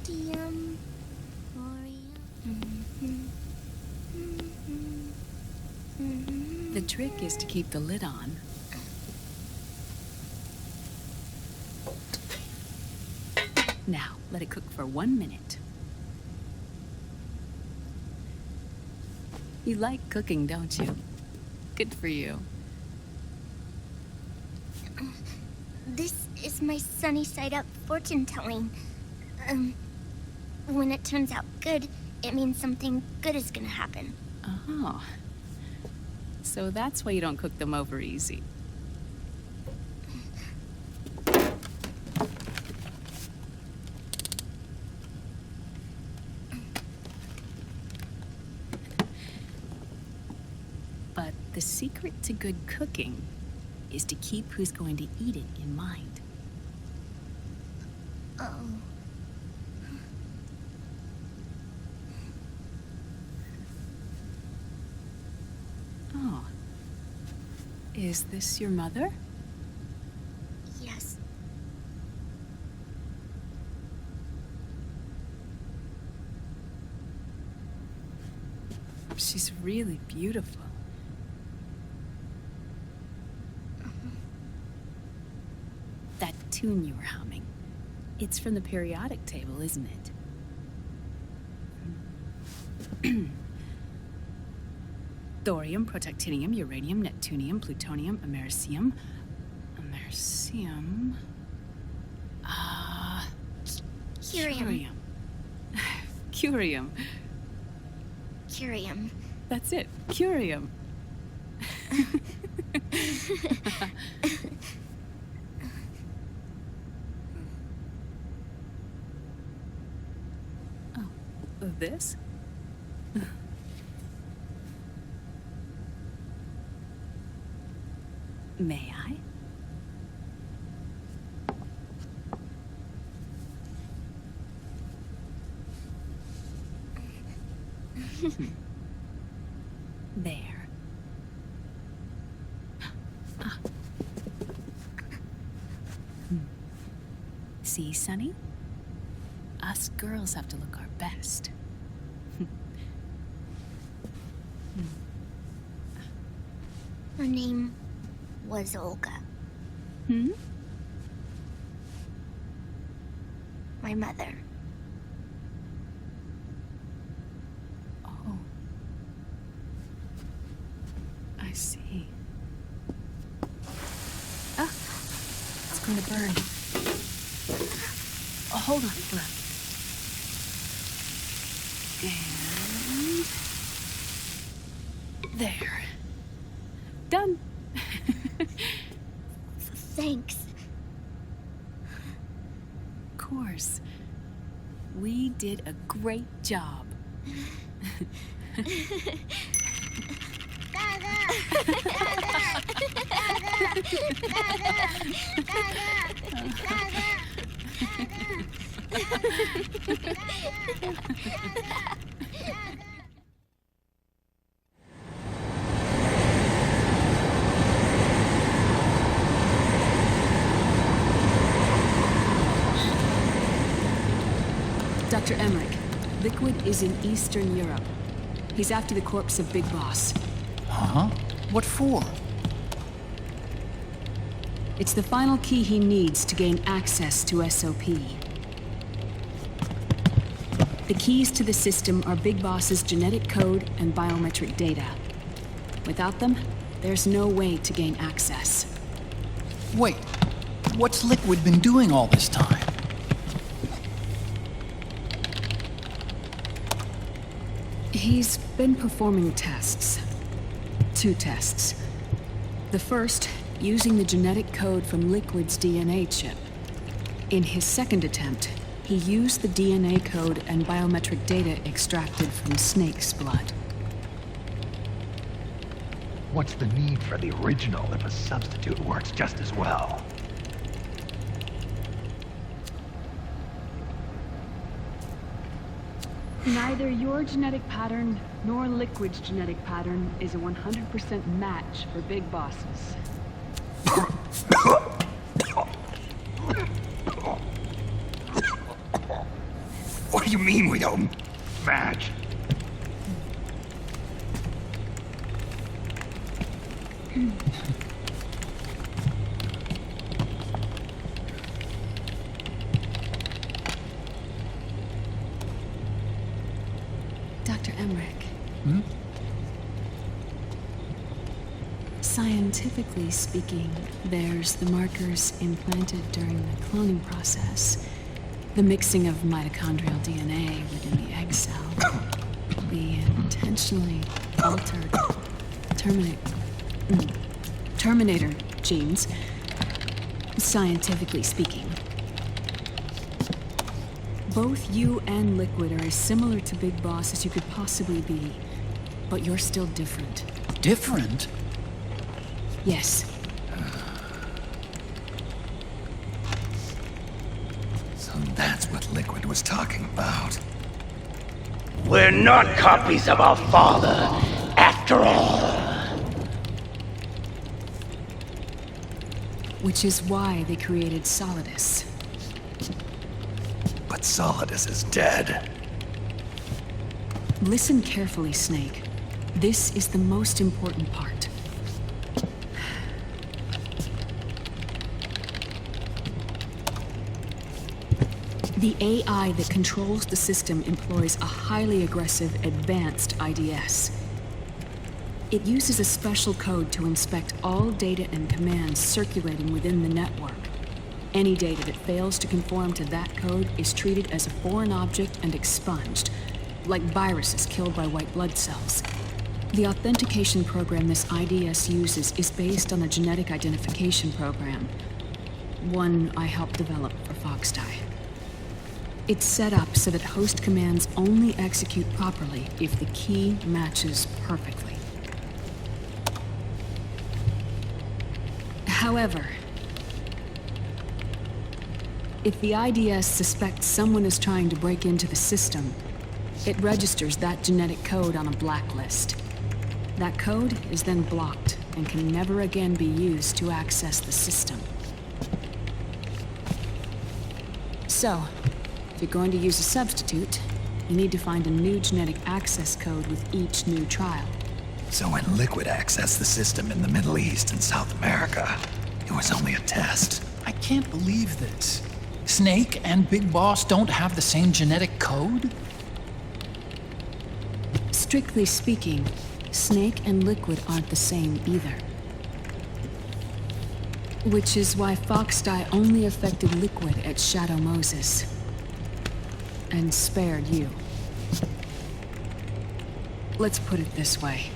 Sodium, The trick is to keep the lid on. Now, let it cook for 1 minute. You like cooking, don't you? Good for you. This is my sunny side up fortune telling. When it turns out good, it means something good is gonna happen. Oh. So that's why you don't cook them over easy. But the secret to good cooking is to keep who's going to eat it in mind. Oh. Oh. Is this your mother? Yes. She's really beautiful. That tune you were humming, it's from the periodic table, isn't it? Thorium, protactinium, uranium, neptunium, plutonium, americium. Curium. Curium. Curium. That's it, curium. Oh, this? May I? There. See, Sunny? Us girls have to look our best. Her name was Olga. Hmm? My mother. Oh. I see. Ah! It's going to burn. Oh, hold on, look. And... there. Done. Thanks. Of course. We did a great job. Dr. Emmerich, Liquid is in Eastern Europe. He's after the corpse of Big Boss. Huh? What for? It's the final key he needs to gain access to SOP. The keys to the system are Big Boss's genetic code and biometric data. Without them, there's no way to gain access. Wait, what's Liquid been doing all this time? He's been performing tests. 2 tests. The first, using the genetic code from Liquid's DNA chip. In his second attempt, he used the DNA code and biometric data extracted from Snake's blood. What's the need for the original if a substitute works just as well? Neither your genetic pattern nor Liquid's genetic pattern is a 100% match for Big Bosses. What do you mean we don't match? Dr. Emmerich. Hmm? Scientifically speaking, there's the markers implanted during the cloning process. The mixing of mitochondrial DNA within the egg cell. The intentionally altered Terminator genes, scientifically speaking. Both you and Liquid are as similar to Big Boss as you could possibly be, but you're still different. Different? Yes. So that's what Liquid was talking about. We're not copies of our father, after all. Which is why they created Solidus. But Solidus is dead. Listen carefully, Snake. This is the most important part. The AI that controls the system employs a highly aggressive, advanced IDS. It uses a special code to inspect all data and commands circulating within the network. Any data that fails to conform to that code is treated as a foreign object and expunged, like viruses killed by white blood cells. The authentication program this IDS uses is based on a genetic identification program, one I helped develop for Foxdie. It's set up so that host commands only execute properly if the key matches perfectly. However, if the IDS suspects someone is trying to break into the system, it registers that genetic code on a blacklist. That code is then blocked and can never again be used to access the system. So, if you're going to use a substitute, you need to find a new genetic access code with each new trial. So when Liquid accessed the system in the Middle East and South America, it was only a test. I can't believe this. Snake and Big Boss don't have the same genetic code? Strictly speaking, Snake and Liquid aren't the same either. Which is why Foxdie only affected Liquid at Shadow Moses. And spared you. Let's put it this way.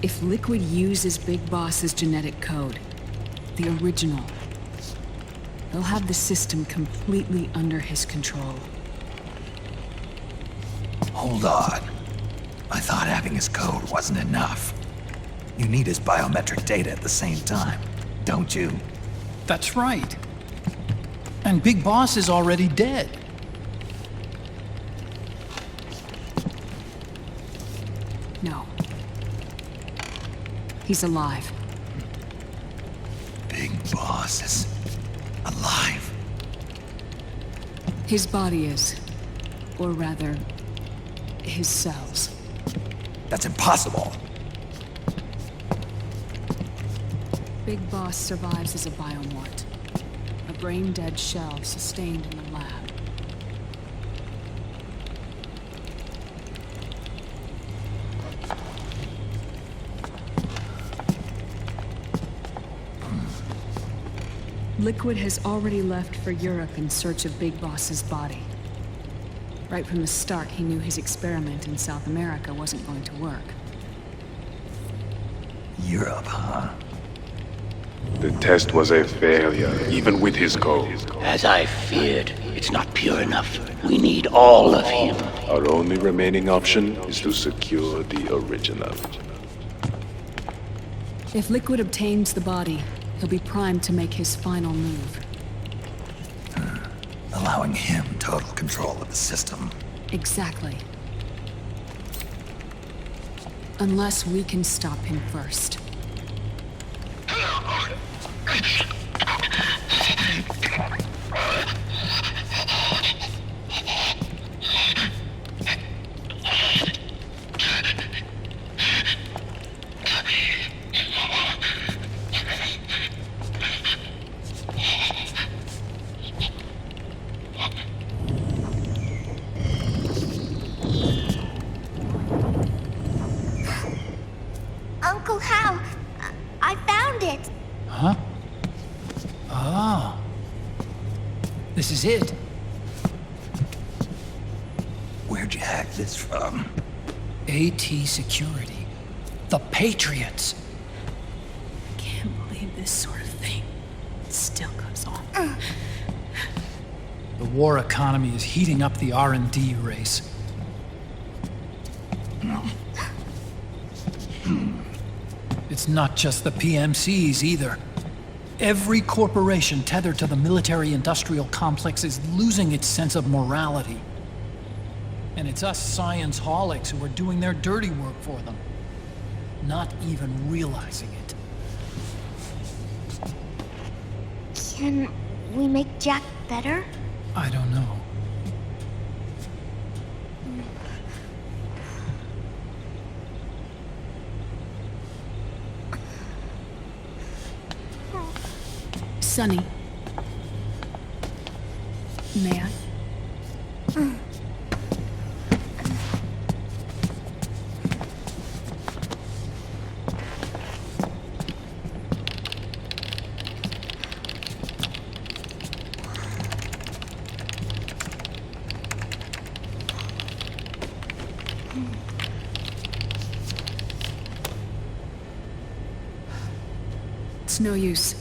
If Liquid uses Big Boss's genetic code, the original, they'll have the system completely under his control. Hold on. I thought having his code wasn't enough. You need his biometric data at the same time, don't you? That's right. And Big Boss is already dead. No. He's alive. Big Boss is alive. His body is. Or rather, his cells. That's impossible. Big Boss survives as a biomort. A brain-dead shell sustained in the lab. Liquid has already left for Europe in search of Big Boss's body. Right from the start, he knew his experiment in South America wasn't going to work. Europe, huh? The test was a failure, even with his code. As I feared, it's not pure enough. We need all of him. Our only remaining option is to secure the original. If Liquid obtains the body, he'll be primed to make his final move. Allowing him total control of the system. Exactly. Unless we can stop him first. is it. Where'd you hack this from? AT Security. The Patriots. Can't believe this sort of thing still goes on. The war economy is heating up the R&D race. It's not just the PMCs either. Every corporation tethered to the military-industrial complex is losing its sense of morality. And it's us science-holics who are doing their dirty work for them, not even realizing it. Can we make Jack better? I don't know. Sonny. May I? It's no use.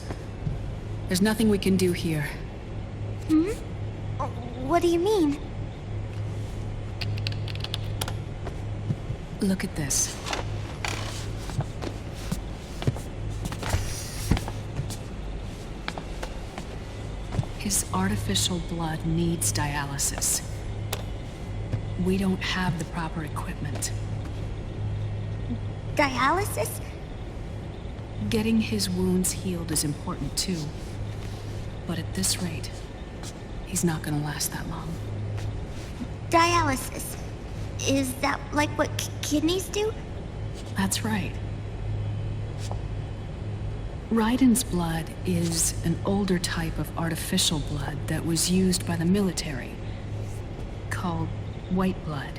There's nothing we can do here. What do you mean? Look at this. His artificial blood needs dialysis. We don't have the proper equipment. Dialysis? Getting his wounds healed is important too. But at this rate, he's not gonna last that long. Dialysis. Is that like what kidneys do? That's right. Raiden's blood is an older type of artificial blood that was used by the military, called white blood.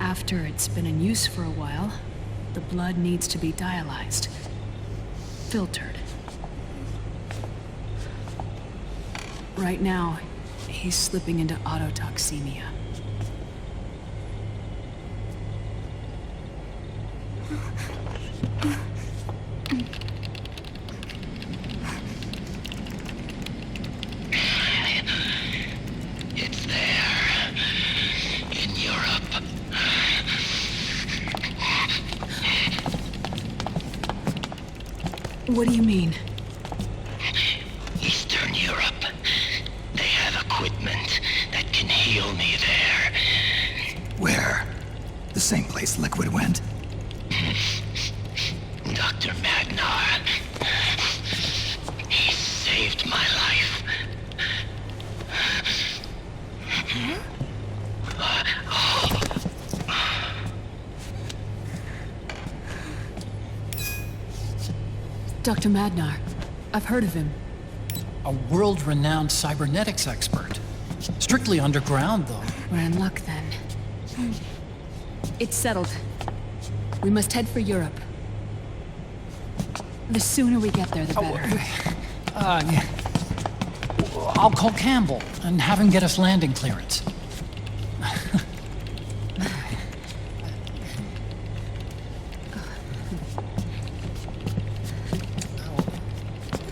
After it's been in use for a while, the blood needs to be dialyzed, filtered. Right now, he's slipping into autotoxemia. It's there. In Europe. What do you mean? Eastern Europe. They have equipment that can heal me there. Where? The same place Liquid went? Dr. Magnar. He saved my life. Dr. Magnar. I've heard of him. A world-renowned cybernetics expert. Strictly underground, though. We're in luck then. It's settled. We must head for Europe. The sooner we get there, the better. Yeah. I'll call Campbell and have him get us landing clearance.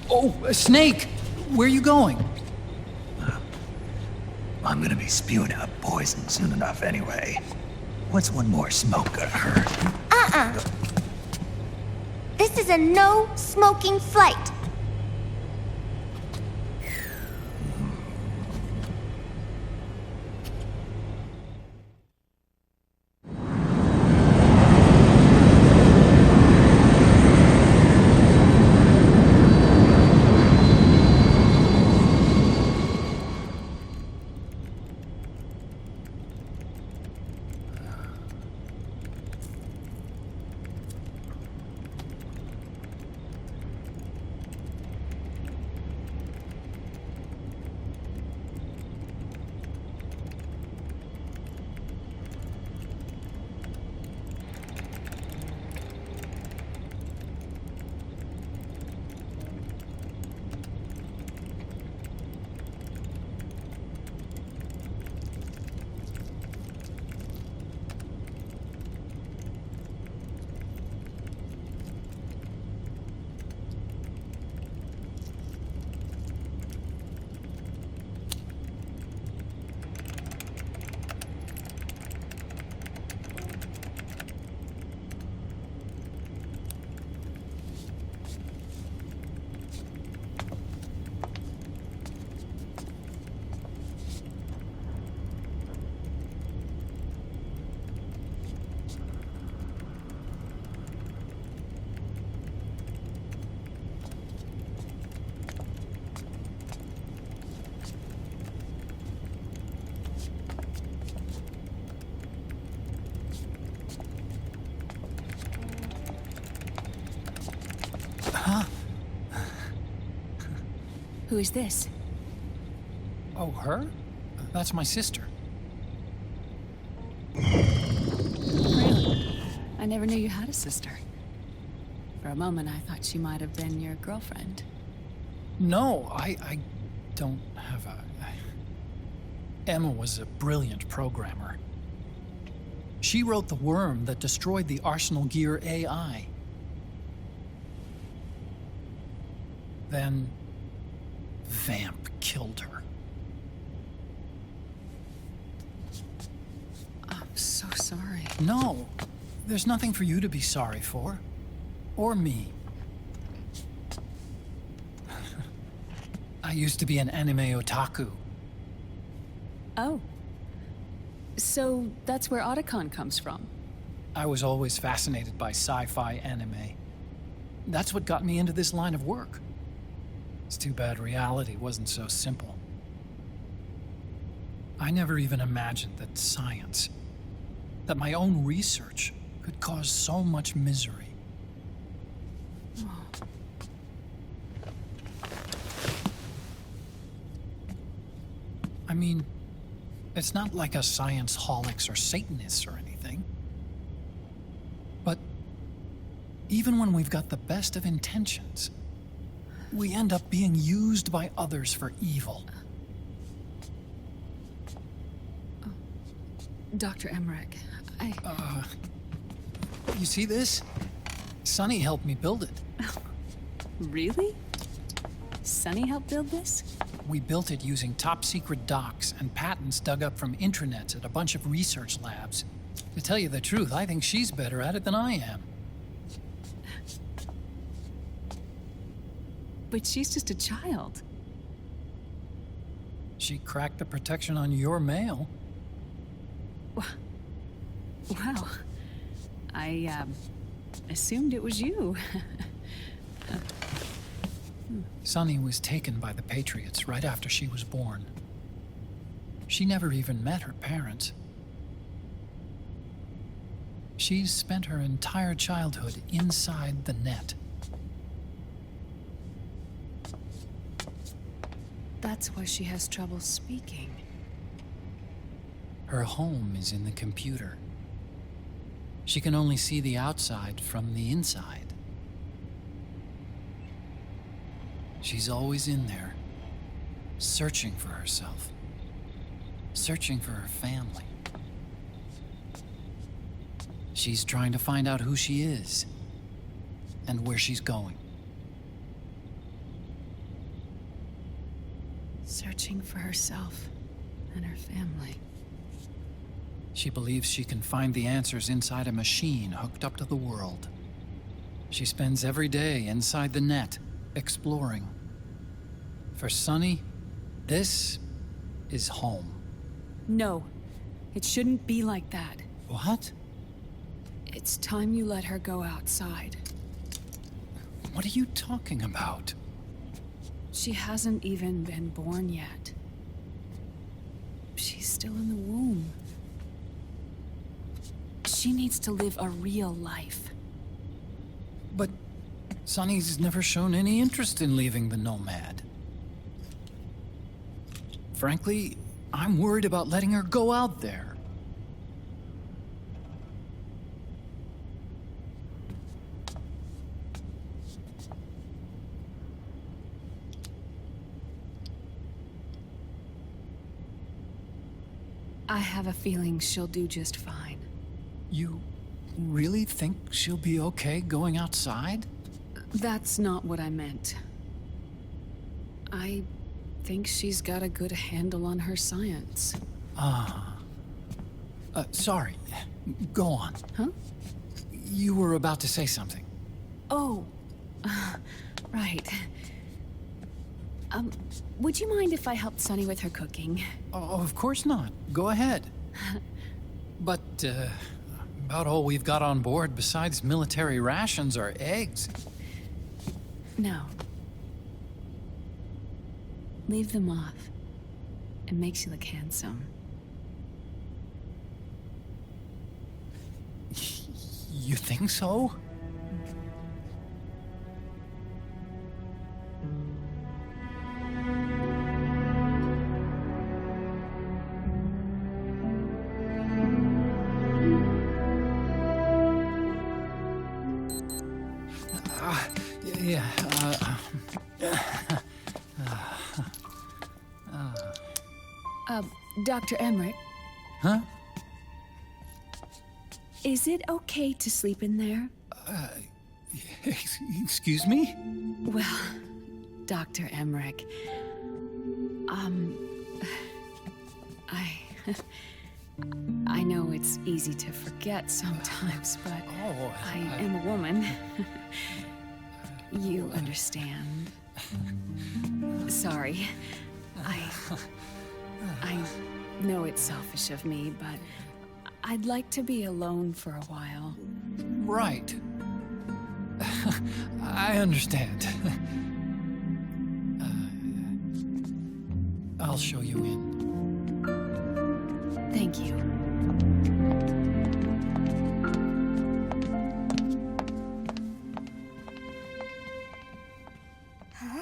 Oh, Snake! Where are you going? I'm gonna be spewing out poison soon enough anyway. What's one more smoke gonna hurt? This is a no smoking flight. Who is this? Oh, her? That's my sister. Really? I never knew you had a sister. For a moment, I thought she might have been your girlfriend. No, I don't have a... Emma was a brilliant programmer. She wrote the worm that destroyed the Arsenal Gear AI. Then... Vamp killed her. I'm so sorry. No, there's nothing for you to be sorry for. Or me. I used to be an anime otaku. Oh. So that's where Otacon comes from. I was always fascinated by sci-fi anime. That's what got me into this line of work. It's too bad reality wasn't so simple. I never even imagined that science, that my own research, could cause so much misery. I mean, it's not like us science holics or Satanists or anything. But even when we've got the best of intentions, we end up being used by others for evil. Dr. Emmerich, You see this? Sonny helped me build it. Really? Sonny helped build this? We built it using top-secret docs and patents dug up from intranets at a bunch of research labs. To tell you the truth, I think she's better at it than I am. But she's just a child. She cracked the protection on your mail. Wow. I, assumed it was you. Sonny was taken by the Patriots right after she was born. She never even met her parents. She's spent her entire childhood inside the net. That's why she has trouble speaking. Her home is in the computer. She can only see the outside from the inside. She's always in there, searching for herself, searching for her family. She's trying to find out who she is and where she's going. Searching for herself and her family. She believes she can find the answers inside a machine hooked up to the world. She spends every day inside the net, exploring. For Sonny, this is home. No, it shouldn't be like that. What? It's time you let her go outside. What are you talking about? She hasn't even been born yet. She's still in the womb. She needs to live a real life. But Sonny's never shown any interest in leaving the Nomad. Frankly, I'm worried about letting her go out there. I have a feeling she'll do just fine. You really think she'll be okay going outside? That's not what I meant. I think she's got a good handle on her science. Sorry. Go on. Huh? You were about to say something. Oh, right. Would you mind if I helped Sonny with her cooking? Oh, of course not. Go ahead. But, about all we've got on board besides military rations are eggs. No. Leave them off. It makes you look handsome. You think so? Dr. Emmerich, Huh? is it okay to sleep in there? Excuse me? Well, Dr. Emmerich, I know it's easy to forget sometimes, but I am a woman. You understand. Sorry. I know it's selfish of me, but I'd like to be alone for a while. Right. I understand. I'll show you in. Thank you.